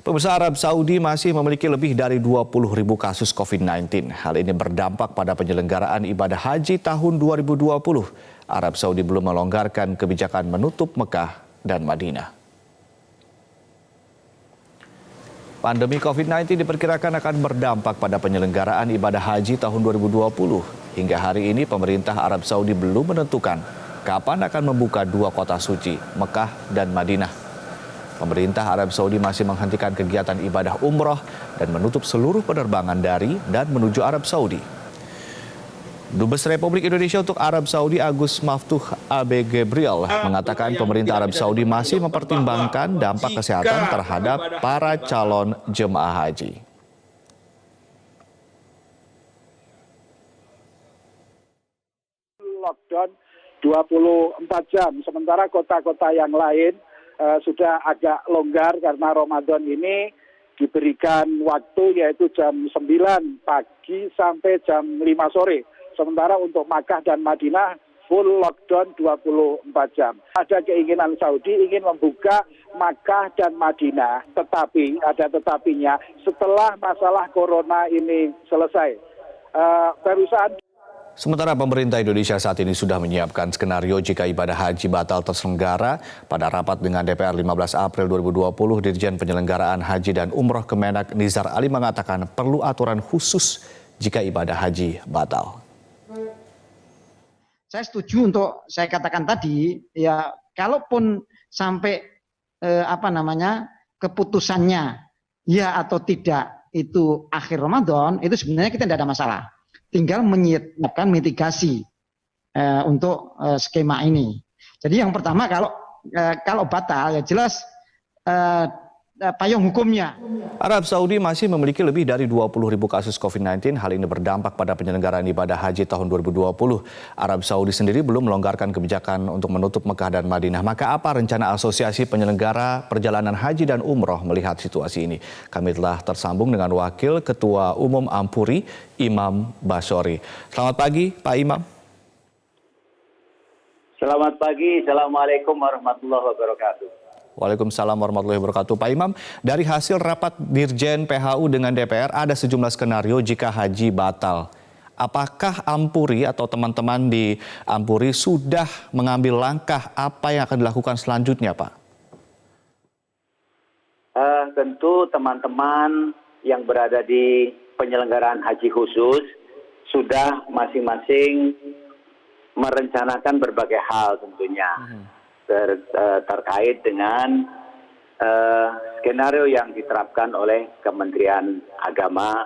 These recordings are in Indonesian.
Pemirsa, Arab Saudi masih memiliki lebih dari 20.000 kasus COVID-19. Hal ini berdampak pada penyelenggaraan ibadah haji tahun 2020. Arab Saudi belum melonggarkan kebijakan menutup Mekah dan Madinah. Pandemi COVID-19 diperkirakan akan berdampak pada penyelenggaraan ibadah haji tahun 2020. Hingga hari ini pemerintah Arab Saudi belum menentukan kapan akan membuka dua kota suci, Mekah dan Madinah. Pemerintah Arab Saudi masih menghentikan kegiatan ibadah umroh dan menutup seluruh penerbangan dari dan menuju Arab Saudi. Dubes Republik Indonesia untuk Arab Saudi Agus Maftuh Abe Gabriel mengatakan pemerintah Arab Saudi masih mempertimbangkan dampak kesehatan terhadap para calon jemaah haji. Lockdown 24 jam, sementara kota-kota yang lain sudah agak longgar karena Ramadan ini diberikan waktu yaitu jam 9 pagi sampai jam 5 sore. Sementara untuk Makkah dan Madinah full lockdown 24 jam. Ada keinginan Saudi ingin membuka Makkah dan Madinah, tetapi ada tetapinya setelah masalah corona ini selesai. Perusahaan Sementara pemerintah Indonesia saat ini sudah menyiapkan skenario jika ibadah haji batal terselenggara. Pada rapat dengan DPR 15 April 2020, Dirjen Penyelenggaraan Haji dan Umroh Kemenak Nizar Ali mengatakan perlu aturan khusus jika ibadah haji batal. Saya setuju untuk saya katakan tadi, ya kalaupun sampai keputusannya ya atau tidak itu akhir Ramadan, itu sebenarnya kita tidak ada masalah. Tinggal menyiapkan mitigasi untuk skema ini. Jadi yang pertama kalau batal ya jelas payung hukumnya. Arab Saudi masih memiliki lebih dari 20.000 kasus COVID-19. Hal ini berdampak pada penyelenggaraan ibadah haji tahun 2020. Arab Saudi sendiri belum melonggarkan kebijakan untuk menutup Mekah dan Madinah. Maka apa rencana Asosiasi Penyelenggara Perjalanan Haji dan Umroh melihat situasi ini? Kami telah tersambung dengan Wakil Ketua Umum Ampuri, Imam Basyori. Selamat pagi, Pak Imam. Selamat pagi, Assalamualaikum warahmatullahi wabarakatuh. Waalaikumsalam warahmatullahi wabarakatuh. Pak Imam, dari hasil rapat Dirjen PHU dengan DPR ada sejumlah skenario jika haji batal. Apakah Ampuri atau teman-teman di Ampuri sudah mengambil langkah apa yang akan dilakukan selanjutnya, Pak? Tentu teman-teman yang berada di penyelenggaraan haji khusus sudah masing-masing merencanakan berbagai hal tentunya. Terkait dengan skenario yang diterapkan oleh Kementerian Agama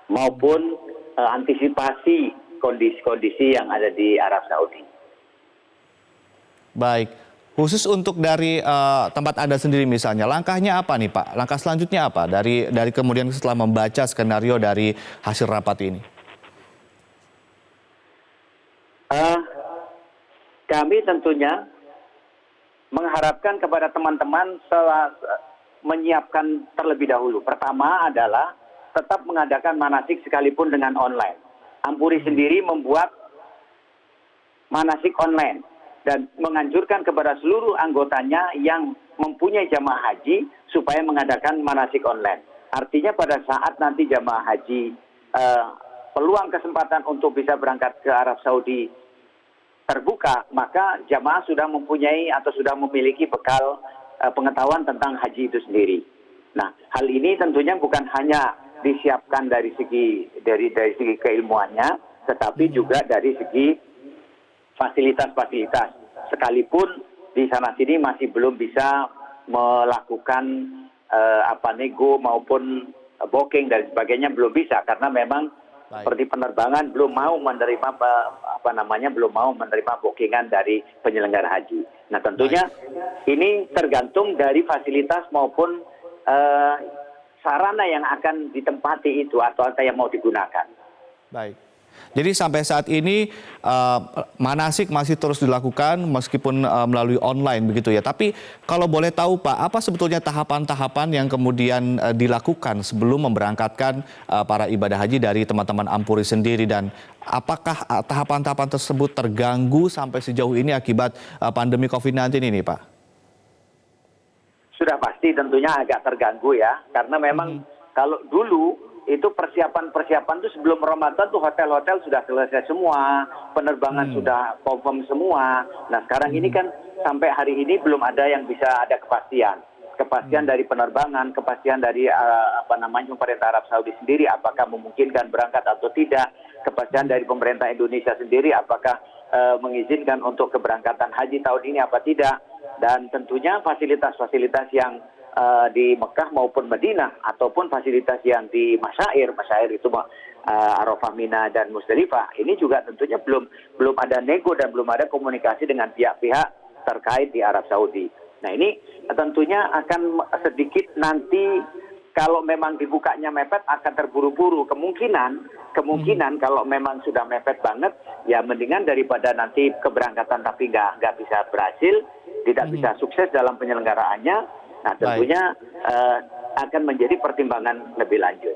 maupun antisipasi kondisi-kondisi yang ada di Arab Saudi. Baik, khusus untuk dari tempat Anda sendiri misalnya, langkahnya apa nih Pak? Langkah selanjutnya apa dari kemudian setelah membaca skenario dari hasil rapat ini? Kami tentunya mengharapkan kepada teman-teman menyiapkan terlebih dahulu. Pertama adalah tetap mengadakan manasik sekalipun dengan online. Ampuri sendiri membuat manasik online dan menganjurkan kepada seluruh anggotanya yang mempunyai jamaah haji supaya mengadakan manasik online. Artinya pada saat nanti jamaah haji peluang kesempatan untuk bisa berangkat ke Arab Saudi terbuka, maka jamaah sudah mempunyai atau sudah memiliki bekal pengetahuan tentang haji itu sendiri. Nah, hal ini tentunya bukan hanya disiapkan dari segi keilmuannya, tetapi juga dari segi fasilitas-fasilitas. Sekalipun di sana sini masih belum bisa melakukan nego maupun booking dan sebagainya belum bisa karena memang seperti penerbangan belum mau menerima bookingan dari penyelenggara haji. Nah tentunya ini tergantung dari fasilitas maupun sarana yang akan ditempati itu atau yang mau digunakan. Baik. Jadi sampai saat ini manasik masih terus dilakukan meskipun melalui online begitu ya. Tapi kalau boleh tahu Pak, apa sebetulnya tahapan-tahapan yang kemudian dilakukan sebelum memberangkatkan para ibadah haji dari teman-teman Ampuri sendiri, dan apakah tahapan-tahapan tersebut terganggu sampai sejauh ini akibat pandemi COVID-19 ini Pak? sudah pasti tentunya agak terganggu ya, karena memang kalau dulu itu persiapan itu sebelum Ramadan tuh hotel-hotel sudah selesai semua, penerbangan sudah confirm semua. Nah sekarang ini kan sampai hari ini belum ada yang bisa ada kepastian dari penerbangan, kepastian dari pemerintah Arab Saudi sendiri apakah memungkinkan berangkat atau tidak, kepastian dari pemerintah Indonesia sendiri apakah mengizinkan untuk keberangkatan haji tahun ini apa tidak, dan tentunya fasilitas-fasilitas yang di Mekah maupun Madinah ataupun fasilitas yang di Masyair itu Arafah, Mina dan Musdalifah ini juga tentunya belum ada nego dan belum ada komunikasi dengan pihak-pihak terkait di Arab Saudi. Nah ini tentunya akan sedikit nanti kalau memang dibukanya mepet akan terburu-buru. Kemungkinan kalau memang sudah mepet banget ya mendingan daripada nanti keberangkatan tapi nggak bisa berhasil, tidak bisa sukses dalam penyelenggaraannya. Nah tentunya akan menjadi pertimbangan lebih lanjut.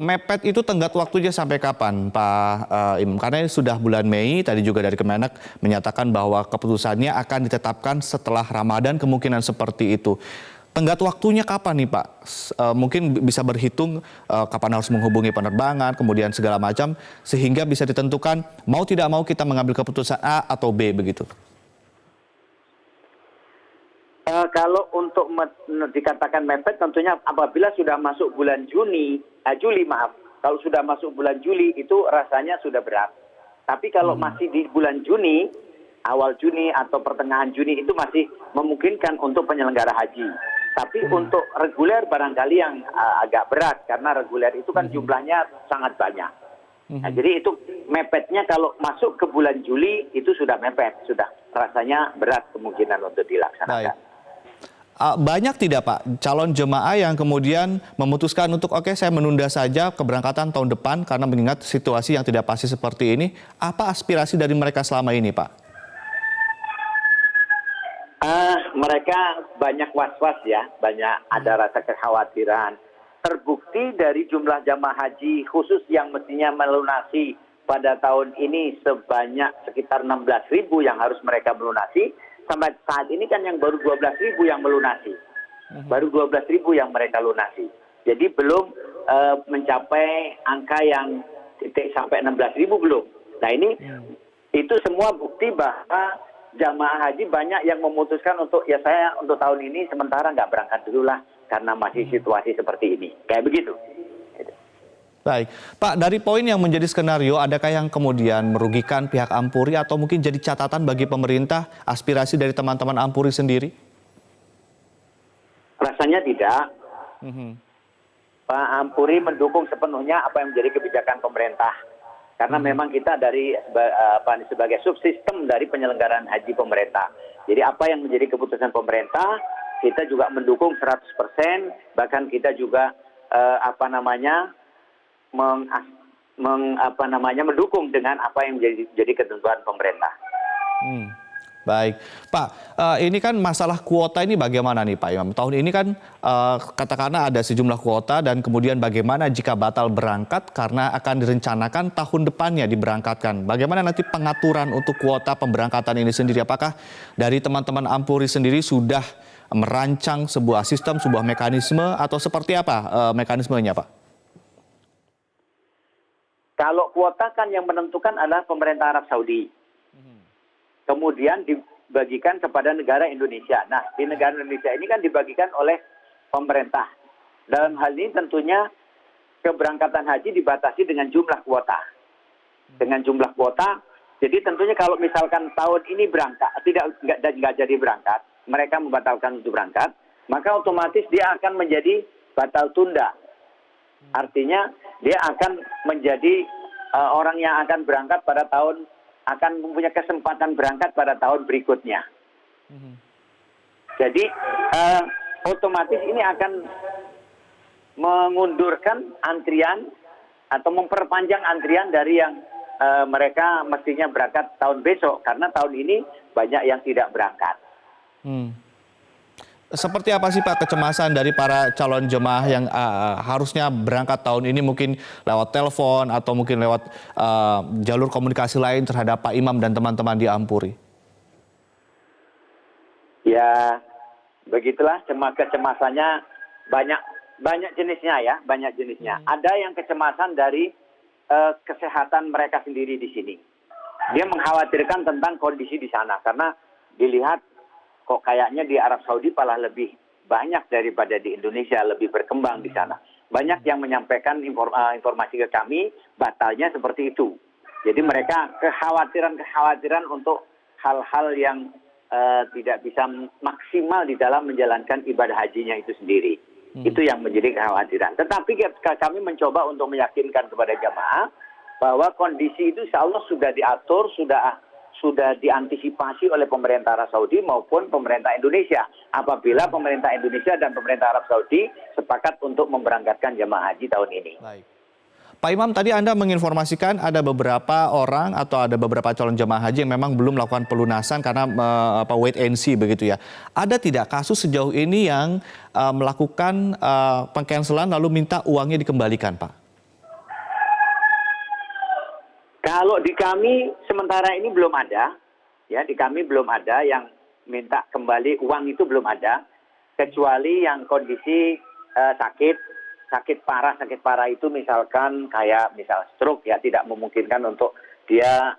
Mepet itu tenggat waktunya sampai kapan Pak Imam? Karena ini sudah bulan Mei, tadi juga dari Kemenak menyatakan bahwa keputusannya akan ditetapkan setelah Ramadan, kemungkinan seperti itu. Tenggat waktunya kapan nih Pak? Mungkin bisa berhitung kapan harus menghubungi penerbangan, kemudian segala macam, sehingga bisa ditentukan mau tidak mau kita mengambil keputusan A atau B begitu. Kalau untuk dikatakan mepet tentunya apabila sudah masuk bulan Juli, kalau sudah masuk bulan Juli itu rasanya sudah berat. Tapi kalau masih di bulan Juni, awal Juni atau pertengahan Juni itu masih memungkinkan untuk penyelenggara haji. Tapi untuk reguler barangkali yang agak berat karena reguler itu kan jumlahnya sangat banyak. Nah, jadi itu mepetnya kalau masuk ke bulan Juli itu sudah mepet, sudah rasanya berat kemungkinan untuk dilaksanakan. Baik. Banyak tidak Pak calon jemaah yang kemudian memutuskan untuk oke saya menunda saja keberangkatan tahun depan karena mengingat situasi yang tidak pasti seperti ini. Apa aspirasi dari mereka selama ini Pak? Mereka banyak was-was ya, banyak ada rasa kekhawatiran. Terbukti dari jumlah jamaah haji khusus yang mestinya melunasi pada tahun ini sebanyak sekitar 16.000 yang harus mereka melunasi. Sampai saat ini kan yang baru 12.000 yang melunasi. Baru 12.000 yang mereka lunasi. Jadi belum mencapai angka yang titik sampai 16.000 belum. Nah ini itu semua bukti bahwa jamaah haji banyak yang memutuskan untuk ya saya untuk tahun ini sementara nggak berangkat dulu lah karena masih situasi seperti ini. Kayak begitu. Baik, Pak, dari poin yang menjadi skenario, adakah yang kemudian merugikan pihak Ampuri atau mungkin jadi catatan bagi pemerintah aspirasi dari teman-teman Ampuri sendiri? Rasanya tidak. Pak Ampuri mendukung sepenuhnya apa yang menjadi kebijakan pemerintah. Karena memang kita sebagai subsistem dari penyelenggaraan haji pemerintah. Jadi apa yang menjadi keputusan pemerintah, kita juga mendukung 100%, bahkan kita juga mendukung dengan apa yang menjadi ketentuan pemerintah. Baik, Pak, ini kan masalah kuota ini bagaimana nih Pak Imam? Tahun ini kan katakanlah ada sejumlah kuota dan kemudian bagaimana jika batal berangkat karena akan direncanakan tahun depannya diberangkatkan. Bagaimana nanti pengaturan untuk kuota pemberangkatan ini sendiri? Apakah dari teman-teman Ampuri sendiri sudah merancang sebuah sistem, sebuah mekanisme atau seperti apa mekanismenya Pak? Kalau kuota kan yang menentukan adalah pemerintah Arab Saudi. Kemudian dibagikan kepada negara Indonesia. Nah, di negara Indonesia ini kan dibagikan oleh pemerintah. Dalam hal ini tentunya keberangkatan haji dibatasi dengan jumlah kuota. Dengan jumlah kuota, jadi tentunya kalau misalkan tahun ini berangkat, nggak jadi berangkat, mereka membatalkan untuk berangkat, maka otomatis dia akan menjadi batal tunda. Artinya dia akan menjadi orang yang akan berangkat pada tahun, akan mempunyai kesempatan berangkat pada tahun berikutnya. Jadi otomatis ini akan mengundurkan antrian atau memperpanjang antrian dari yang mereka mestinya berangkat tahun besok. Karena tahun ini banyak yang tidak berangkat. Seperti apa sih Pak kecemasan dari para calon jemaah yang harusnya berangkat tahun ini mungkin lewat telepon atau mungkin lewat jalur komunikasi lain terhadap Pak Imam dan teman-teman di Ampuri? Ya, Begitulah kecemasannya banyak jenisnya ya, banyak jenisnya. Ada yang kecemasan dari kesehatan mereka sendiri di sini. Dia mengkhawatirkan tentang kondisi di sana karena dilihat kok kayaknya di Arab Saudi malah lebih banyak daripada di Indonesia, lebih berkembang di sana. Banyak yang menyampaikan informasi ke kami, batalnya seperti itu. Jadi mereka kekhawatiran untuk hal-hal yang tidak bisa maksimal di dalam menjalankan ibadah hajinya itu sendiri. Itu yang menjadi kekhawatiran. Tetapi kami mencoba untuk meyakinkan kepada jamaah bahwa kondisi itu insya Allah sudah diatur, sudah diantisipasi oleh pemerintah Arab Saudi maupun pemerintah Indonesia. Apabila pemerintah Indonesia dan pemerintah Arab Saudi sepakat untuk memberangkatkan jamaah haji tahun ini. Baik. Pak Imam, tadi Anda menginformasikan ada beberapa orang atau ada beberapa calon jemaah haji yang memang belum melakukan pelunasan karena wait and see begitu ya. Ada tidak kasus sejauh ini yang melakukan pengcancelan lalu minta uangnya dikembalikan, Pak? Kalau di kami sementara ini belum ada, ya di kami belum ada yang minta kembali uang itu belum ada, kecuali yang kondisi sakit parah itu misalkan kayak misal stroke ya tidak memungkinkan untuk dia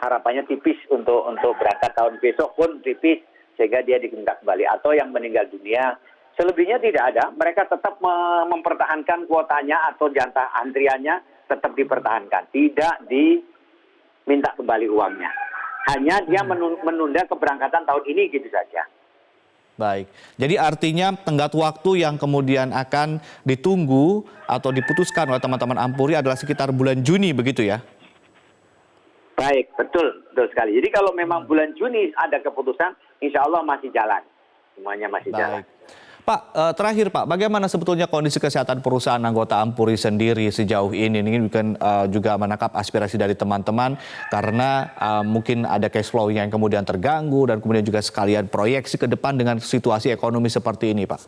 harapannya tipis untuk berangkat tahun besok pun tipis sehingga dia diminta kembali atau yang meninggal dunia. Selebihnya tidak ada, mereka tetap mempertahankan kuotanya atau jatah antriannya tetap dipertahankan, tidak diminta kembali uangnya. Hanya dia menunda keberangkatan tahun ini gitu saja. Baik, jadi artinya tenggat waktu yang kemudian akan ditunggu atau diputuskan oleh teman-teman Ampuri adalah sekitar bulan Juni begitu ya? Baik, betul sekali. Jadi kalau memang bulan Juni ada keputusan, insya Allah masih jalan. Semuanya masih jalan. Pak, terakhir Pak, bagaimana sebetulnya kondisi kesehatan perusahaan anggota Ampuri sendiri sejauh ini? Ini mungkin juga menangkap aspirasi dari teman-teman karena mungkin ada cash flow yang kemudian terganggu dan kemudian juga sekalian proyeksi ke depan dengan situasi ekonomi seperti ini, Pak.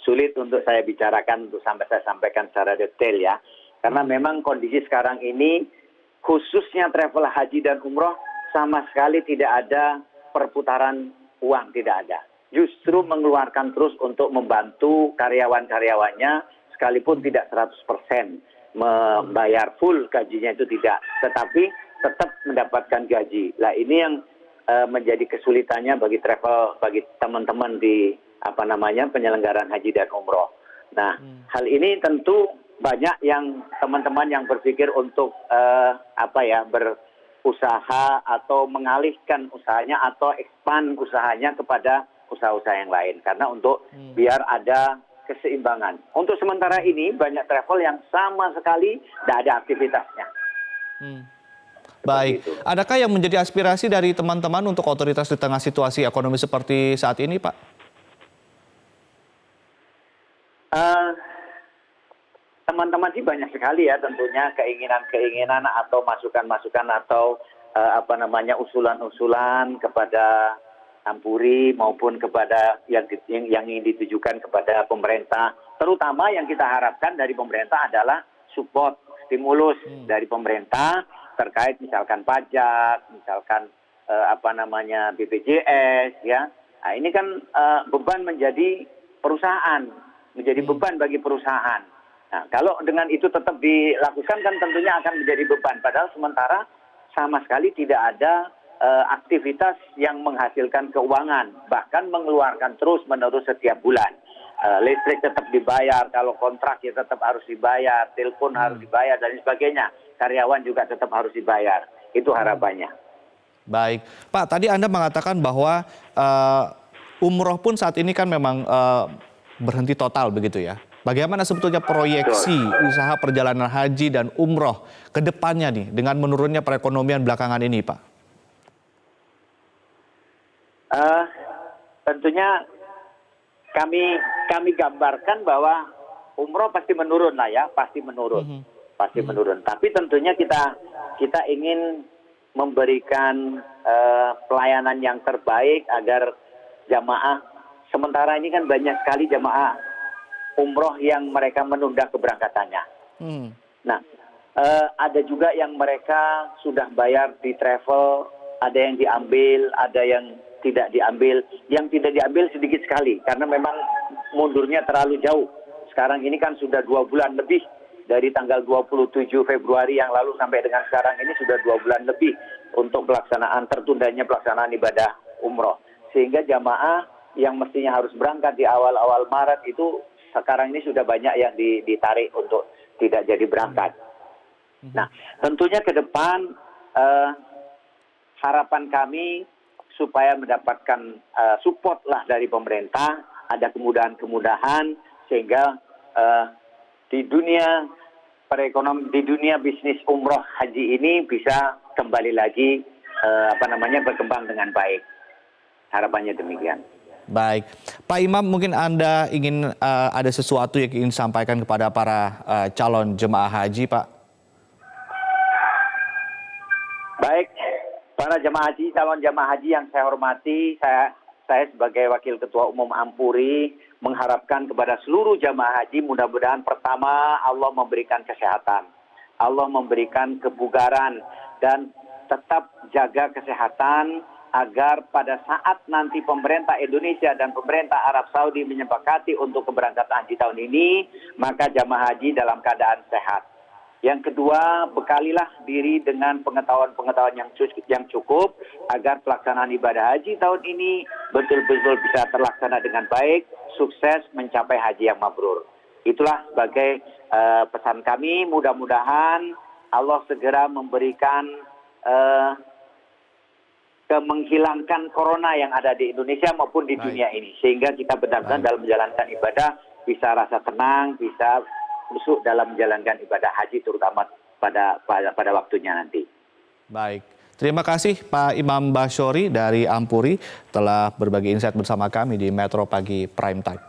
Sulit untuk saya bicarakan untuk saya sampaikan secara detail ya, karena memang kondisi sekarang ini khususnya travel haji dan umroh sama sekali tidak ada perputaran uang, tidak ada. Justru mengeluarkan terus untuk membantu karyawan-karyawannya sekalipun tidak 100% membayar full gajinya itu tidak, tetapi tetap mendapatkan gaji. Lah ini yang menjadi kesulitannya bagi teman-teman di penyelenggaraan haji dan umroh. Nah, hal ini tentu banyak yang teman-teman yang berpikir untuk berusaha atau mengalihkan usahanya atau expand usahanya kepada usaha-usaha yang lain karena untuk biar ada keseimbangan. Untuk sementara ini banyak travel yang sama sekali tidak ada aktivitasnya. Baik, adakah yang menjadi aspirasi dari teman-teman untuk otoritas di tengah situasi ekonomi seperti saat ini, Pak? Teman-teman sih banyak sekali ya tentunya keinginan-keinginan atau masukan-masukan atau usulan-usulan kepada Ampuri maupun kepada yang ingin ditujukan kepada pemerintah. Terutama yang kita harapkan dari pemerintah adalah support, stimulus dari pemerintah terkait misalkan pajak, misalkan BPJS ya. Nah, ini kan beban menjadi perusahaan, menjadi beban bagi perusahaan. Nah, kalau dengan itu tetap dilakukan kan tentunya akan menjadi beban. Padahal sementara sama sekali tidak ada aktivitas yang menghasilkan keuangan. Bahkan mengeluarkan terus-menerus setiap bulan. Listrik tetap dibayar, kalau kontrak ya tetap harus dibayar, telepon harus dibayar, dan sebagainya. Karyawan juga tetap harus dibayar. Itu harapannya. Baik. Pak, tadi Anda mengatakan bahwa umroh pun saat ini kan memang berhenti total begitu ya. Bagaimana sebetulnya proyeksi usaha perjalanan haji dan umroh ke depannya nih dengan menurunnya perekonomian belakangan ini, Pak? Tentunya kami gambarkan bahwa umroh pasti menurun lah ya, pasti menurun. Pasti menurun. Tapi tentunya kita ingin memberikan pelayanan yang terbaik agar jamaah, sementara ini kan banyak sekali jamaah umroh yang mereka menunda keberangkatannya. Nah, ada juga yang mereka sudah bayar di travel ada yang diambil, ada yang tidak diambil. Yang tidak diambil sedikit sekali karena memang mundurnya terlalu jauh. Sekarang ini kan sudah 2 bulan lebih dari tanggal 27 Februari yang lalu sampai dengan sekarang ini sudah 2 bulan lebih untuk tertundanya pelaksanaan ibadah umroh. Sehingga jamaah yang mestinya harus berangkat di awal-awal Maret itu sekarang ini sudah banyak yang ditarik untuk tidak jadi berangkat. Nah, tentunya ke depan harapan kami supaya mendapatkan support lah dari pemerintah, ada kemudahan-kemudahan sehingga di dunia perekonomian, di dunia bisnis umroh haji ini bisa kembali lagi berkembang dengan baik. Harapannya demikian. Baik, Pak Imam, mungkin Anda ingin ada sesuatu yang ingin sampaikan kepada para calon jemaah haji, Pak? Baik, para jemaah haji, calon jemaah haji yang saya hormati, saya sebagai Wakil Ketua Umum Ampuri mengharapkan kepada seluruh jemaah haji mudah-mudahan pertama Allah memberikan kesehatan, Allah memberikan kebugaran dan tetap jaga kesehatan agar pada saat nanti pemerintah Indonesia dan pemerintah Arab Saudi menyepakati untuk keberangkatan haji tahun ini, maka jamaah haji dalam keadaan sehat. Yang kedua, bekalilah diri dengan pengetahuan-pengetahuan yang cukup agar pelaksanaan ibadah haji tahun ini betul-betul bisa terlaksana dengan baik, sukses mencapai haji yang mabrur. Itulah sebagai pesan kami, mudah-mudahan Allah segera memberikan menghilangkan corona yang ada di Indonesia maupun di dunia ini. Sehingga kita benar-benar dalam menjalankan ibadah bisa rasa tenang, bisa khusyuk dalam menjalankan ibadah haji terutama pada waktunya nanti. Baik, terima kasih Pak Imam Basyori dari Ampuri telah berbagi insight bersama kami di Metro Pagi Prime Time.